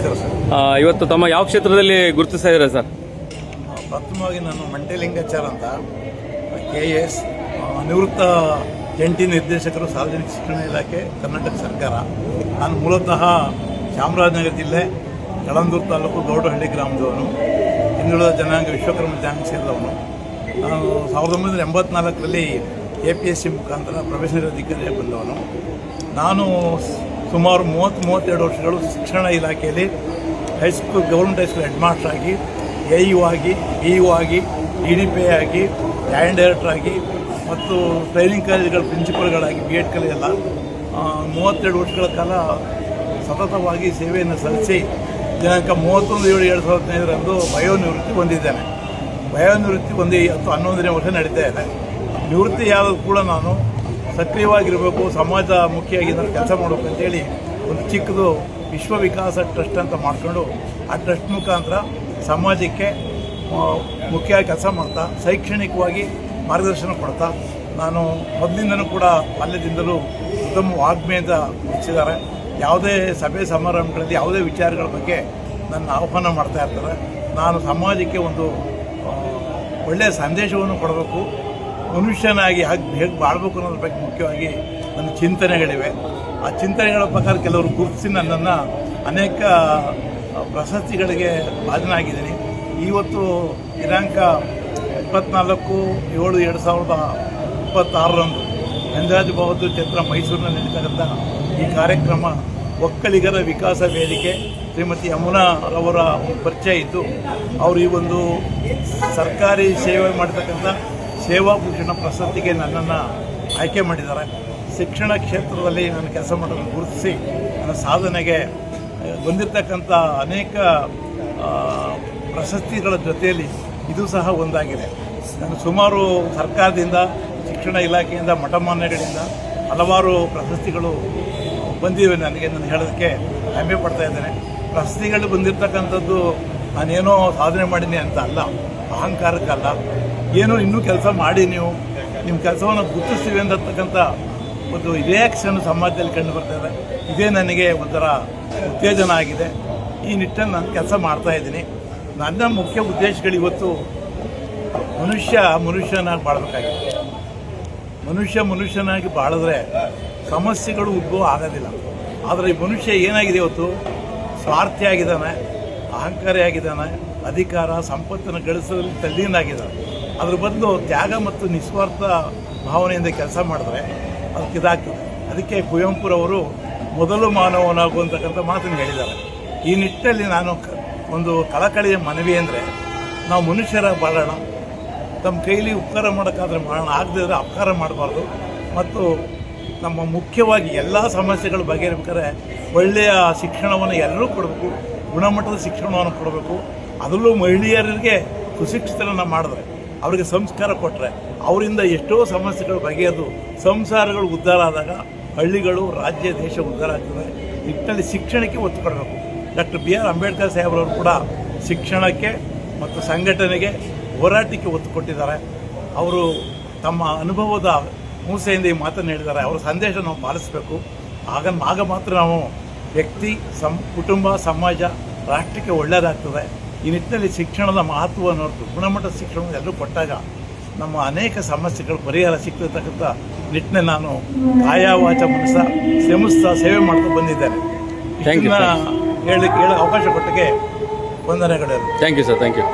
ನಮಸ್ಕಾರ ಸರ್. ಇವತ್ತು ತಮ್ಮ ಯಾವ ಕ್ಷೇತ್ರದಲ್ಲಿ ಗುರುತಿಸ್ತಾ ಇದ್ದಾರೆ ಸರ್? ಪ್ರಥಮವಾಗಿ ನಾನು ಮಂಟೆಲಿಂಗಾಚಾರ್ ಅಂತ KS ನಿವೃತ್ತ ಜಂಟಿ ನಿರ್ದೇಶಕರು ಸಾರ್ವಜನಿಕ ಶಿಕ್ಷಣ ಇಲಾಖೆ ಕರ್ನಾಟಕ ಸರ್ಕಾರ. ನಾನು ಮೂಲತಃ ಚಾಮರಾಜನಗರ ಜಿಲ್ಲೆ ಯಳಂದೂರು ತಾಲೂಕು ಗೌಡಹಳ್ಳಿ ಗ್ರಾಮದವನು. ಹಿಂದುಳಿದ ಜನಾಂಗ ವಿಶ್ವಕರ್ಮ ಜನಾಂಗ ಸೇರಿದವನು. ನಾನು 1984ರಲ್ಲಿ APSC ಮುಖಾಂತರ ಪ್ರೊಫೆಷನಲ್ ಅಧಿಕಾರಿಯಾಗಿ ಬಂದವನು. ನಾನು ಸುಮಾರು 30-32 ವರ್ಷಗಳು ಶಿಕ್ಷಣ ಇಲಾಖೆಯಲ್ಲಿ high school government high school head master ಆಗಿ, AU ಆಗಿ, BU ಆಗಿ, DDP ಆಗಿ, ಜಾಯಿಂಟ್ ಡೈರೆಕ್ಟರ್ ಆಗಿ ಮತ್ತು ಟ್ರೈನಿಂಗ್ ಕಾಲೇಜುಗಳ ಪ್ರಿನ್ಸಿಪಲ್ಗಳಾಗಿ B.Ed ಕಲಿಯಲ್ಲ 32 ವರ್ಷಗಳ ಕಾಲ ಸತತವಾಗಿ ಸೇವೆಯನ್ನು ಸಲ್ಲಿಸಿ ದಿನಾಂಕ 31/7/2015 ವಯೋನಿವೃತ್ತಿ ಹೊಂದಿದ್ದೇನೆ. ವಯೋನಿವೃತ್ತಿ ಹೊಂದಿ 11ನೇ ವರ್ಷ ನಡೀತಾ ಇದೆ. ನಿವೃತ್ತಿಯಾದರೂ ಕೂಡ ನಾನು ಸಕ್ರಿಯವಾಗಿರಬೇಕು, ಸಮಾಜಮುಖಿಯಾಗಿ ನಾನು ಕೆಲಸ ಮಾಡಬೇಕು ಅಂತೇಳಿ ಒಂದು ಚಿಕ್ಕದು ವಿಶ್ವ ವಿಕಾಸ ಟ್ರಸ್ಟ್ ಅಂತ ಮಾಡಿಕೊಂಡು ಆ ಟ್ರಸ್ಟ್ ಮುಖಾಂತರ ಸಮಾಜಕ್ಕೆ ಮುಖ್ಯವಾಗಿ ಕೆಲಸ ಮಾಡ್ತಾ ಶೈಕ್ಷಣಿಕವಾಗಿ ಮಾರ್ಗದರ್ಶನ ಕೊಡ್ತಾ ನಾನು ಮೊದಲಿಂದನೂ ಕೂಡ ಬಾಲ್ಯದಿಂದಲೂ ಉತ್ತಮ ವಾಗ್ಮಿ ಅಂತ ಗುರುತಿಸಿದ್ದಾರೆ. ಯಾವುದೇ ಸಭೆ ಸಮಾರಂಭಗಳಲ್ಲಿ ಯಾವುದೇ ವಿಚಾರಗಳ ಬಗ್ಗೆ ನನ್ನ ಆಹ್ವಾನ ಮಾಡ್ತಾ ಇರ್ತಾರೆ. ನಾನು ಸಮಾಜಕ್ಕೆ ಒಂದು ಒಳ್ಳೆಯ ಸಂದೇಶವನ್ನು ಕೊಡಬೇಕು, ಮನುಷ್ಯನಾಗಿ ಹೇಗೆ ಬಾಳ್ಬೇಕು ಅನ್ನೋದ್ರ ಬಗ್ಗೆ ಮುಖ್ಯವಾಗಿ ನನ್ನ ಚಿಂತನೆಗಳಿವೆ. ಆ ಚಿಂತನೆಗಳ ಪ್ರಕಾರ ಕೆಲವರು ಗುರುತಿಸಿ ನನ್ನನ್ನು ಅನೇಕ ಪ್ರಶಸ್ತಿಗಳಿಗೆ ಭಾಜನಾಗಿದ್ದೀನಿ. ಇವತ್ತು ದಿನಾಂಕ 24/7/2026 ಗಂಜರಾಜ ಬಹದ್ದೂರ್ ಛತ್ರ ಮೈಸೂರಿನಲ್ಲಿ ನಡೀತಕ್ಕಂಥ ಈ ಕಾರ್ಯಕ್ರಮ ಒಕ್ಕಲಿಗರ ವಿಕಾಸ ವೇದಿಕೆ ಶ್ರೀಮತಿ ಯಮುನಾರವರ ಪರಿಚಯ ಇದ್ದು, ಅವರು ಈ ಒಂದು ಸರ್ಕಾರಿ ಸೇವೆ ಮಾಡತಕ್ಕಂಥ ಸೇವಾಭೂಷಣ ಪ್ರಶಸ್ತಿಗೆ ನನ್ನನ್ನು ಆಯ್ಕೆ ಮಾಡಿದ್ದಾರೆ. ಶಿಕ್ಷಣ ಕ್ಷೇತ್ರದಲ್ಲಿ ನಾನು ಕೆಲಸ ಮಾಡೋದನ್ನು ಗುರುತಿಸಿ ನನ್ನ ಸಾಧನೆಗೆ ಬಂದಿರತಕ್ಕಂಥ ಅನೇಕ ಪ್ರಶಸ್ತಿಗಳ ಜೊತೆಯಲ್ಲಿ ಇದು ಸಹ ಒಂದಾಗಿದೆ. ನಾನು ಸುಮಾರು ಸರ್ಕಾರದಿಂದ, ಶಿಕ್ಷಣ ಇಲಾಖೆಯಿಂದ, ಮಠಮಾನ್ಯಗಳಿಂದ ಹಲವಾರು ಪ್ರಶಸ್ತಿಗಳು ಬಂದಿವೆ. ನಾನು ಹೇಳೋದಕ್ಕೆ ಹೆಮ್ಮೆ ಪಡ್ತಾ ಇದ್ದೇನೆ. ಪ್ರಶಸ್ತಿಗಳು ಬಂದಿರತಕ್ಕಂಥದ್ದು ನಾನೇನೋ ಸಾಧನೆ ಮಾಡೀನಿ ಅಂತ ಅಲ್ಲ, ಅಹಂಕಾರಕ್ಕಲ್ಲ, ಏನೋ ಇನ್ನೂ ಕೆಲಸ ಮಾಡಿ ನೀವು ನಿಮ್ಮ ಕೆಲಸವನ್ನು ಗುರುತಿಸ್ತೀವಿ ಅಂತಕ್ಕಂಥ ಒಂದು ರಿಯಾಕ್ಷನ್ ಸಮಾಜದಲ್ಲಿ ಕಂಡು ಬರ್ತಾಯಿದೆ. ಇದೇ ನನಗೆ ಒಂಥರ ಉತ್ತೇಜನ ಆಗಿದೆ. ಈ ನಿಟ್ಟಲ್ಲಿ ನಾನು ಕೆಲಸ ಮಾಡ್ತಾಯಿದ್ದೀನಿ. ನನ್ನ ಮುಖ್ಯ ಉದ್ದೇಶಗಳು ಇವತ್ತು ಮನುಷ್ಯನಾಗಿ ಬಾಳಬೇಕಾಗಿದೆ. ಮನುಷ್ಯನಾಗಿ ಬಾಳಿದ್ರೆ ಸಮಸ್ಯೆಗಳು ಉದ್ಭವ ಆಗೋದಿಲ್ಲ. ಆದರೆ ಈ ಮನುಷ್ಯ ಏನಾಗಿದೆ ಇವತ್ತು? ಸ್ವಾರ್ಥಿಯಾಗಿದ್ದಾನೆ, ಅಹಂಕಾರಿಯಾಗಿದ್ದಾನೆ, ಅಧಿಕಾರ ಸಂಪತ್ತನ್ನು ಗಳಿಸೋದ್ರಲ್ಲಿ ತಲ್ಲೀನಾಗಿದ್ದಾನೆ. ಅದ್ರ ಬದಲು ತ್ಯಾಗ ಮತ್ತು ನಿಸ್ವಾರ್ಥ ಭಾವನೆಯಿಂದ ಕೆಲಸ ಮಾಡಿದ್ರೆ ಅದಕ್ಕಿದಾಗ್ತದೆ. ಅದಕ್ಕೆ ಕುವೆಂಪುರವರು ಮೊದಲು ಮಾನವನಾಗುವಂತಕ್ಕಂಥ ಮಾತನ್ನು ಹೇಳಿದ್ದಾರೆ. ಈ ನಿಟ್ಟಲ್ಲಿ ನಾನು ಒಂದು ಕಳಕಳಿಯ ಮನವಿ ಅಂದರೆ, ನಾವು ಮನುಷ್ಯರ ಬಾಳೋಣ, ತಮ್ಮ ಕೈಲಿ ಉಪಕಾರ ಮಾಡೋಕ್ಕಾದ್ರೆ ಮಾಡೋಣ, ಆಗದೇ ಇದ್ದರೆ ಅಪಕಾರ ಮಾಡಬಾರ್ದು. ಮತ್ತು ನಮ್ಮ ಮುಖ್ಯವಾಗಿ ಎಲ್ಲ ಸಮಸ್ಯೆಗಳು ಬಗೆಹರಿಬೇಕಾದ್ರೆ ಒಳ್ಳೆಯ ಶಿಕ್ಷಣವನ್ನು ಎಲ್ಲರೂ ಕೊಡಬೇಕು, ಗುಣಮಟ್ಟದ ಶಿಕ್ಷಣವನ್ನು ಕೊಡಬೇಕು. ಅದರಲ್ಲೂ ಮಹಿಳೆಯರಿಗೆ ಸುಶಿಕ್ಷಿತರನ್ನು ಮಾಡಿದ್ರೆ, ಅವರಿಗೆ ಸಂಸ್ಕಾರ ಕೊಟ್ಟರೆ ಅವರಿಂದ ಎಷ್ಟೋ ಸಮಸ್ಯೆಗಳು ಬಗೆಹರಿದು ಸಂಸಾರಗಳು ಉದ್ಧಾರ ಆದಾಗ ಹಳ್ಳಿಗಳು, ರಾಜ್ಯ, ದೇಶ ಉದ್ಧಾರ ಆಗ್ತದೆ. ನಿಟ್ಟಿನಲ್ಲಿ ಶಿಕ್ಷಣಕ್ಕೆ ಒತ್ತು ಕೊಡಬೇಕು. Doctor B.R. ಅಂಬೇಡ್ಕರ್ ಸಾಹೇಬ್ರವರು ಕೂಡ ಶಿಕ್ಷಣಕ್ಕೆ ಮತ್ತು ಸಂಘಟನೆಗೆ, ಹೋರಾಟಕ್ಕೆ ಒತ್ತು ಕೊಟ್ಟಿದ್ದಾರೆ. ಅವರು ತಮ್ಮ ಅನುಭವದ ಮೂಸೆಯಿಂದ ಈ ಮಾತನ್ನು ಹೇಳಿದ್ದಾರೆ. ಅವರ ಸಂದೇಶ ನಾವು ಪಾಲಿಸಬೇಕು. ಆಗ ಮಾತ್ರ ನಾವು ವ್ಯಕ್ತಿ, ಕುಟುಂಬ, ಸಮಾಜ, ರಾಷ್ಟ್ರಕ್ಕೆ ಒಳ್ಳೆಯದಾಗ್ತದೆ. ಈ ನಿಟ್ಟಿನಲ್ಲಿ ಶಿಕ್ಷಣದ ಮಹತ್ವವನ್ನು ಹೊರತು ಗುಣಮಟ್ಟದ ಶಿಕ್ಷಣವನ್ನು ಎಲ್ಲರೂ ಕೊಟ್ಟಾಗ ನಮ್ಮ ಅನೇಕ ಸಮಸ್ಯೆಗಳು ಪರಿಹಾರ ಸಿಗ್ತಿರ್ತಕ್ಕಂಥ ನಿಟ್ಟಿನಲ್ಲಿ ನಾನು ಕಾಯ ವಾಚ ಮನಸ್ಸ ಶ್ರಮಿಸ್ತಾ ಸೇವೆ ಮಾಡ್ತಾ ಬಂದಿದ್ದೇನೆ. ಹೇಳಕ್ಕೆ ಅವಕಾಶ ಕೊಟ್ಟಿಗೆ ವಂದನೆಗಳು. Thank you sir. Thank you.